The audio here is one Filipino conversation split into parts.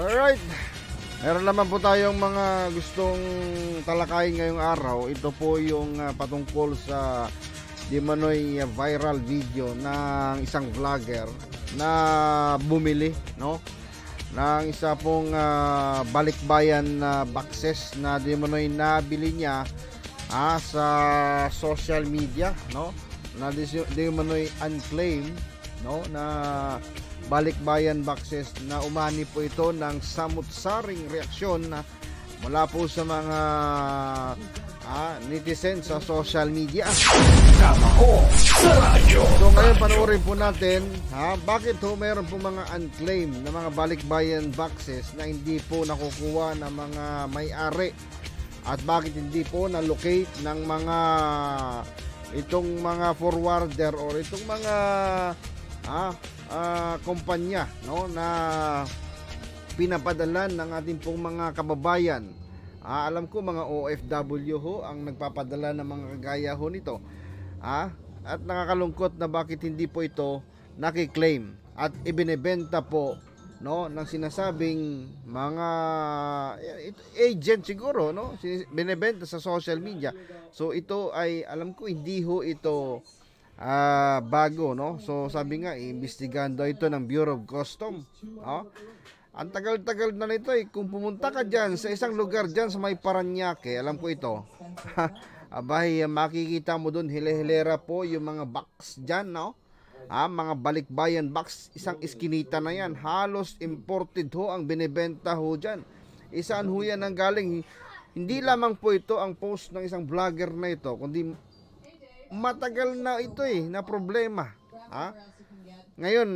Alright, meron naman po tayong mga gustong talakayin ngayong araw. Ito po yung patungkol sa di manoy viral video ng isang vlogger na bumili, no, ng isa pong balikbayan na boxes na di manoy nabili niya sa social media, no, na di manoy unclaimed, no, na balikbayan boxes na umani po ito ng samut-saring reaksyon mula po sa mga netizen sa social media. So ngayon panoorin po natin bakit mayroon po mga unclaimed na mga balikbayan boxes na hindi po nakukuha ng mga may-ari, at bakit hindi po na-locate ng mga itong mga forwarder or itong mga kumpanya, no, na pinapadalan ng ating pong mga kababayan. Alam ko mga OFW ho ang nagpapadala ng mga kagaya ho nito. At nakakalungkot na bakit hindi po ito nakiklaim at ibinebenta po, no, ng sinasabing mga agent siguro, no, binebenta sa social media. So ito ay alam ko hindi ho ito bago, no. So sabi nga iimbestigahan daw ito ng Bureau of Customs. Ang tagal-tagal na nito kung pumunta ka dyan sa isang lugar dyan sa may Paranaque, alam ko ito. Abay, makikita mo doon hile-hilera po yung mga box dyan, no. Mga balikbayan box, isang iskinita na yan, halos imported ho ang binibenta ho dyan. Isaan ho yan ang galing. Hindi lamang po ito ang post ng isang vlogger na ito, kundi matagal na ito na problema. Ngayon,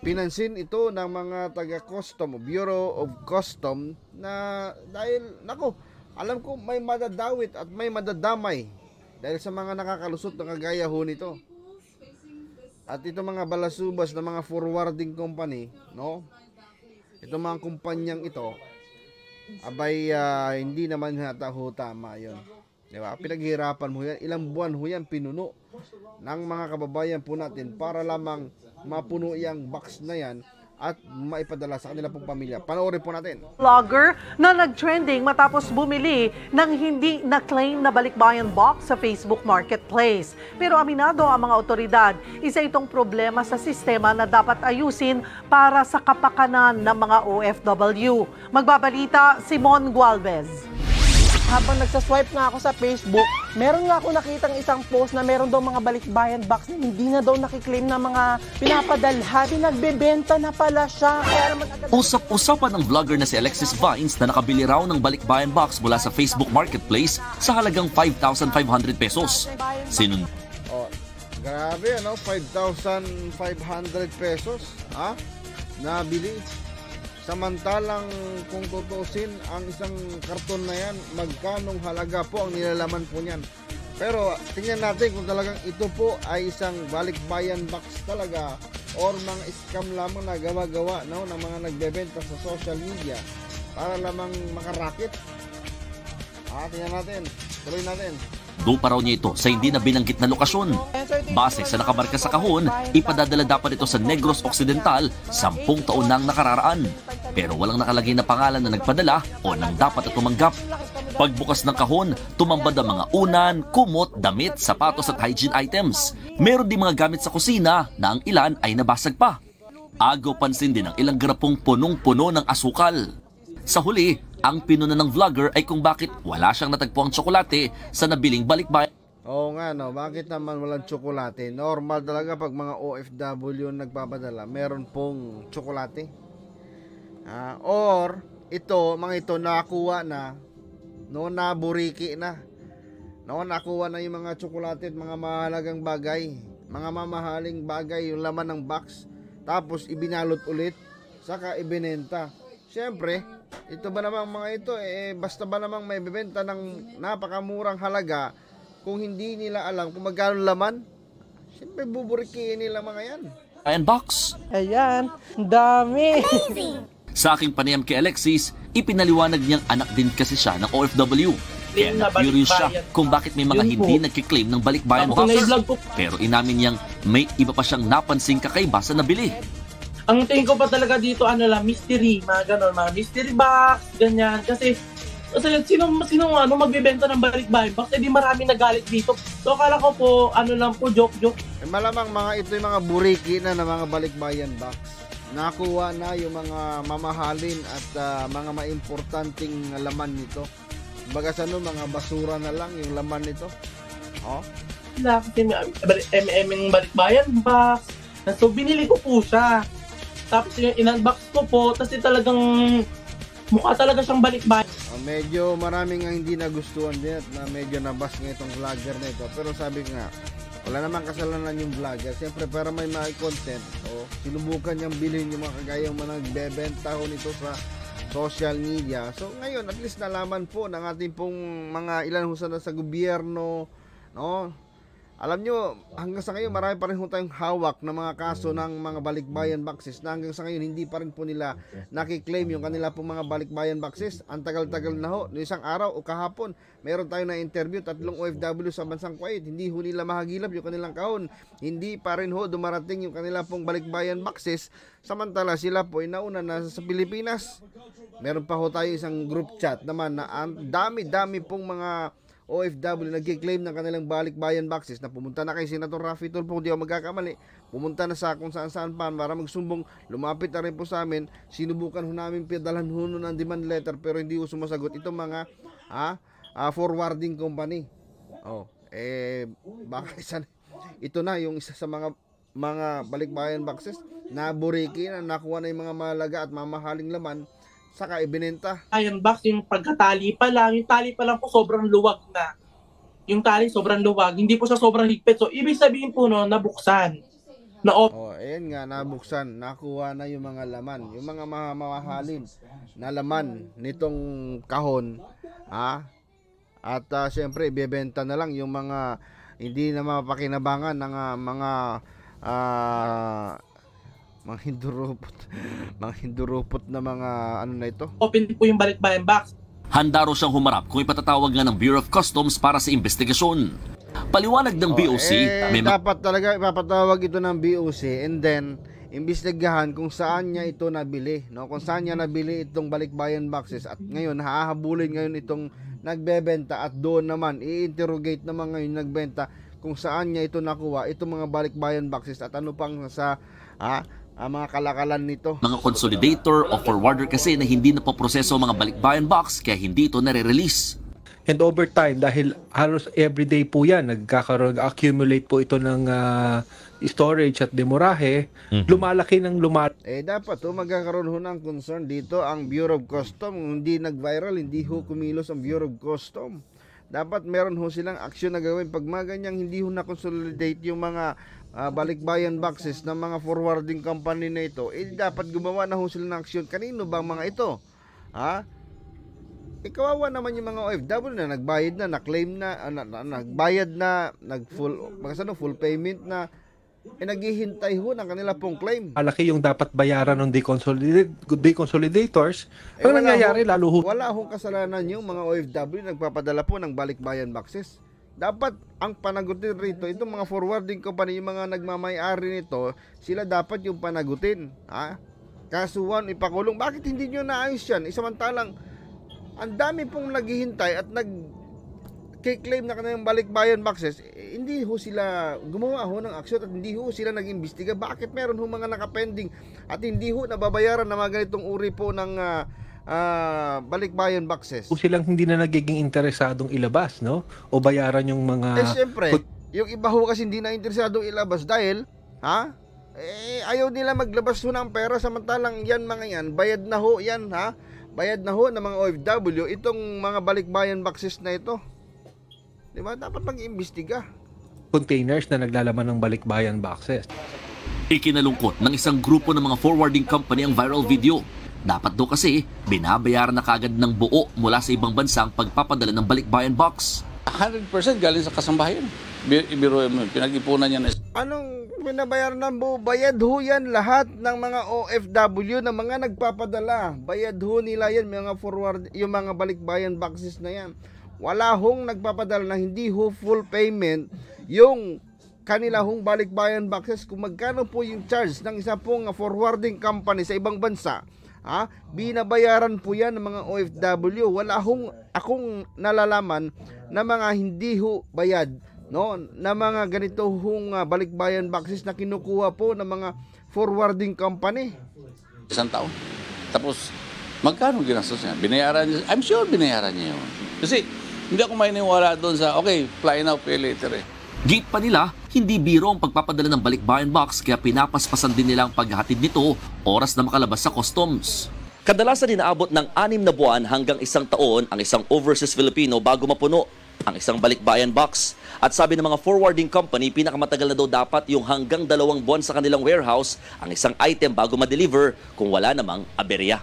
pinansin ito ng mga taga-custom, Bureau of Custom, na dahil, alam ko may madadawit at may madadamay dahil sa mga nakakalusot na kagaya ho nito. At ito mga balasubas na mga forwarding company, no? Ito mga kumpanyang ito, abay, hindi naman hata ho tama yun. Diba? Pinaghirapan mo yan, ilang buwan ho yan pinuno ng mga kababayan po natin para lamang mapuno yung box na yan at maipadala sa kanila pong pamilya. Panoorin po natin. Vlogger na nag-trending matapos bumili ng hindi na-claim na balikbayan box sa Facebook Marketplace. Pero aminado ang mga otoridad, isa itong problema sa sistema na dapat ayusin para sa kapakanan ng mga OFW. Magbabalita, Simon Gualvez. Habang nagsaswipe nga ako sa Facebook, meron nga ako nakitang isang post na meron daw mga balikbayan box na hindi na daw nakiklaim na mga pinapadalhan. Nagbebenta na pala siya. Usap-usapan ng vlogger na si Alexis Vines na nakabili raw ng balikbayan box mula sa Facebook Marketplace sa halagang 5,500 pesos. Grabe, 5,500 pesos nabili. Samantalang kung tutusin ang isang karton na yan, magkanong halaga po ang nilalaman po niyan. Pero tingnan natin kung talagang ito po ay isang balikbayan box talaga or mga scam lamang na gawa-gawa, no, ng mga nagbebenta sa social media para lamang makarakit. Tingnan natin, tuloy natin. Doon pa raw niya ito sa hindi na binanggit na lokasyon. Base sa nakamarka sa kahon, ipadadala dapat ito sa Negros Occidental 10 taon nang nakararaan. Pero walang nakalagay na pangalan na nagpadala o nang dapat at tumanggap. Pagbukas ng kahon, tumambad ang mga unan, kumot, damit, sapatos at hygiene items. Meron din mga gamit sa kusina na ang ilan ay nabasag pa. Agaw pansin din ang ilang grapong punong-puno ng asukal. Sa huli, ang pinuna ng vlogger ay kung bakit wala siyang natagpuang tsokolate sa nabiling balikbayan. Oo nga, no, bakit naman walang tsokolate? Normal talaga pag mga OFW nagpapadala, meron pong tsokolate. Or ito, mga ito nakakuha na, no, naburiki na. No, nakuha na yung mga tsokolate at mga mahalagang bagay, mga mamahaling bagay, yung laman ng box, tapos ibinalot ulit, saka ibinenta. Siyempre, ito ba namang mga ito, basta ba namang may bibenta ng napakamurang halaga, kung hindi nila alam kung magkano laman, siyempre buburikiin nila mga yan. Ayan box. Ayan, dami. Sa aking panayam kay Alexis, ipinaliwanag niyang anak din kasi siya ng OFW. Kaya na-curious siya kung bakit may mga hindi nagkiklaim ng balikbayan box. Pero inamin niyang may iba pa siyang napansing kakaiba sa nabili. Ang tingin ko pa talaga dito, ano lang, mystery, mga ganon, mga mystery box, ganyan. Kasi sino magbebenta ng balikbayan box? Eh di marami nagalit dito. So akala ko po, ano lang po, joke. Malamang ito yung mga buriki na ng mga balikbayan box. Nakuha na yung mga mamahalin at mga maimportanting laman nito. Baga sa mga basura na lang yung laman nito. Oh. Wala, kasi yung balikbayan box. So binili ko po siya. Tapos yung in-unbox ko po, tapos talagang mukha talaga siyang balikbayan. Medyo maraming nga hindi nagustuhan din at na medyo nabas nga itong vlogger na ito. Pero sabi nga, wala namang kasalanan yung vlogger. Siyempre, para may content, sinubukan niyang bilhin yung mga kagayang mga nagbebenta ho nito sa social media. So ngayon, at least nalaman po ng ating pong mga ilan husan na sa gobyerno, no? Alam nyo, hanggang sa ngayon marami pa rin tayong hawak na mga kaso ng mga balikbayan boxes na hanggang sa ngayon hindi pa rin po nila nakiklaim yung kanila pong mga balikbayan boxes. Ang tagal-tagal na ho, no, isang araw o kahapon, meron tayo na interview, 3 OFW sa bansang Kuwait, hindi ho nila mahagilap yung kanilang kahon. Hindi pa rin ho dumarating yung kanila pong balikbayan boxes, samantala sila po ay nauna na sa Pilipinas. Meron pa ho tayo isang group chat naman na ang dami-dami pong mga OFW nagki-claim ng kanilang balikbayan boxes na pumunta na kay Senator Raffy Tulfo, kung di ako magkakamali, pumunta na sa kung saan pa para magsumbong, lumapit na rin po sa amin, sinubukan ho namin pinadalhan ho ng demand letter pero hindi ho sumasagot itong mga forwarding company. Baka ito na yung isa sa mga balikbayan boxes na buriki na nakuha na yung mga malaga at mamahaling laman saka ibinenta. Iron box, yung pagkatali pa lang, yung tali pa lang po sobrang luwag na. Yung tali sobrang luwag, hindi po siya sobrang higpit. So, ibig sabihin po no, nabuksan. Ayan nga, nabuksan. Nakuha na yung mga laman. Yung mga mamahalin na laman nitong kahon. At syempre, ibebenta na lang yung mga hindi na mapakinabangan ng mga hindurupot na mga ano na ito. Open po yung balikbayan box. Handa raw siyang humarap kung ipatatawag nga ng Bureau of Customs para sa investigasyon. Paliwanag ng BOC, dapat talaga ipapatawag ito ng BOC and then imbestigahan kung saan niya ito nabili, no? Kung saan niya nabili itong balikbayan boxes at ngayon hahabulin ngayon itong nagbebenta at doon naman i-interrogate naman ngayon nagbenta kung saan niya ito nakuha itong mga balikbayan boxes at ano pang sa ang mga kalakalan nito. Mga consolidator o forwarder kasi na hindi napoproseso ang mga balikbayan box kaya hindi ito nare-release. And over time, dahil halos everyday po yan, accumulate po ito ng storage at demorahe, lumalaki ng dapat magkakaroon ho ng concern dito ang Bureau of Customs. Hindi nag-viral, hindi ho kumilos ang Bureau of Customs. Dapat meron ho silang aksyon na gawin pag mga ganyang hindi ho na-consolidate yung mga balikbayan boxes ng mga forwarding company na ito. Dapat gumawa na ho sila ng aksyon. Kanino bang mga ito? Kawawa naman yung mga OFW na nagbayad na, na-claim na, nagbayad na, full payment na, naghihintay ho ng kanila pong claim. Malaki yung dapat bayaran ng deconsolidators. Pero nangyayari lalo ho. Wala hong kasalanan yung mga OFW nagpapadala po ng balikbayan boxes. Dapat ang panagutin rito, itong mga forwarding company, yung mga nagmamay-ari nito, sila dapat yung panagutin. Kasuhan, ipakulong. Bakit hindi nyo naayos yan? Isamantalang, ang dami pong naghihintay at nag-claim na kanilang balikbayan boxes, hindi ho sila gumawa ho ng aksyon at hindi ho sila nag-imbestiga. Bakit meron ho mga nakapending at hindi ho nababayaran na mga ganitong uri po ng balikbayan boxes? Kung silang hindi na nagiging interesadong ilabas, no? O bayaran yung mga... Siyempre, yung iba ho kasi hindi na interesadong ilabas dahil, ayaw nila maglabas ho ng pera samantalang yan mga yan, bayad na ho yan, bayad na ho ng mga OFW itong mga balikbayan boxes na ito. Diba? Dapat mag-imbestiga. Containers na naglalaman ng balikbayan boxes. Ikinalungkot ng isang grupo ng mga forwarding company ang viral video. Dapat daw kasi binabayaran na kagad ng buo mula sa ibang bansa ang pagpapadala ng balikbayan box. 100% galing sa kasambahayan. Ibiro mo, pinag-ipunan niya na. Anong binabayaran ng buo? Bayad ho yan lahat ng mga OFW na mga nagpapadala. Bayad ho nila yan, mga forward, yung mga balikbayan boxes na yan. Wala hong nagpapadala na hindi ho full payment yung kanila hong balikbayan boxes, kung magkano po yung charge ng isa pong forwarding company sa ibang bansa, binabayaran po yan ng mga OFW. Wala akong nalalaman na mga hindi ho bayad, no, na mga ganito hong balikbayan boxes na kinukuha po ng mga forwarding company. Isang taon. Tapos, magkano ginastos niya? Binayaran niya. I'm sure binayaran niya yun. Kasi, hindi ako maniniwala doon sa, okay, fly now, pay later eh. Git pa nila, hindi biro ang pagpapadala ng balikbayan box kaya pinapaspasan din nila ang paghahatid nito oras na makalabas sa customs. Kadalasan inaabot ng 6 na buwan hanggang 1 taon ang isang overseas Filipino bago mapuno ang isang balikbayan box. At sabi ng mga forwarding company, pinakamatagal na daw dapat yung hanggang 2 buwan sa kanilang warehouse ang isang item bago ma-deliver kung wala namang aberya.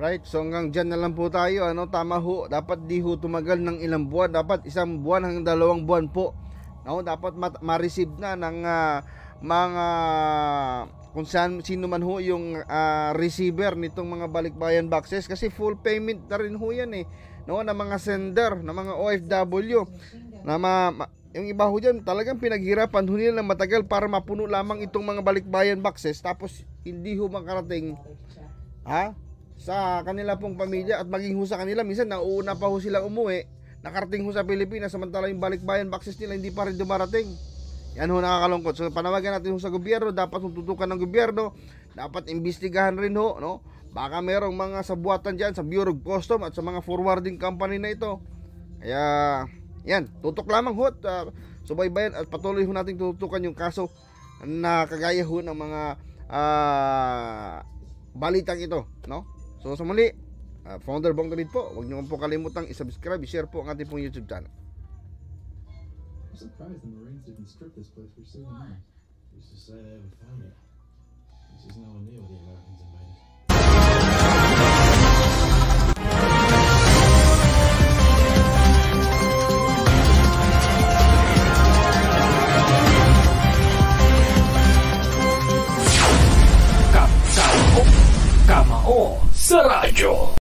Alright, so hanggang dyan na lang po tayo. Tama ho, dapat di ho tumagal ng ilang buwan. Dapat 1 buwan hanggang 2 buwan po. Dapat ma-receive na ng mga kung sino man ho yung receiver nitong mga balikbayan boxes, kasi full payment na rin ho yan ng mga sender, ng mga OFW na yung iba ho dyan talagang pinaghirapan ho nila ng matagal para mapuno lamang itong mga balikbayan boxes, tapos hindi ho makarating sa kanila pong pamilya, at maging ho sa kanila minsan nauuna pa ho silang umuwi, nakarating ho sa Pilipinas, samantala yung balikbayan boxes nila hindi pa rin dumarating. Yan ho, nakakalungkot. So panawagan natin ho sa gobyerno, dapat tutukan ng gobyerno, dapat imbestigahan rin ho, no? Baka merong mga sabuatan dyan sa Bureau of Customs at sa mga forwarding company na ito. Kaya yan, tutok lamang ho, subaybayan at patuloy ho natin tutukan yung kaso na kagaya ho ng mga balitang ito, no? So sa muli, Founder Bong David po, huwag niyo po kalimutang i-subscribe, i-share po ang ating pong YouTube channel. I'm surprised the Marines didn't strip this place for so long. Who's to say they ever found it? This is nowhere near where the Americans invaded. Kamao sa radyo.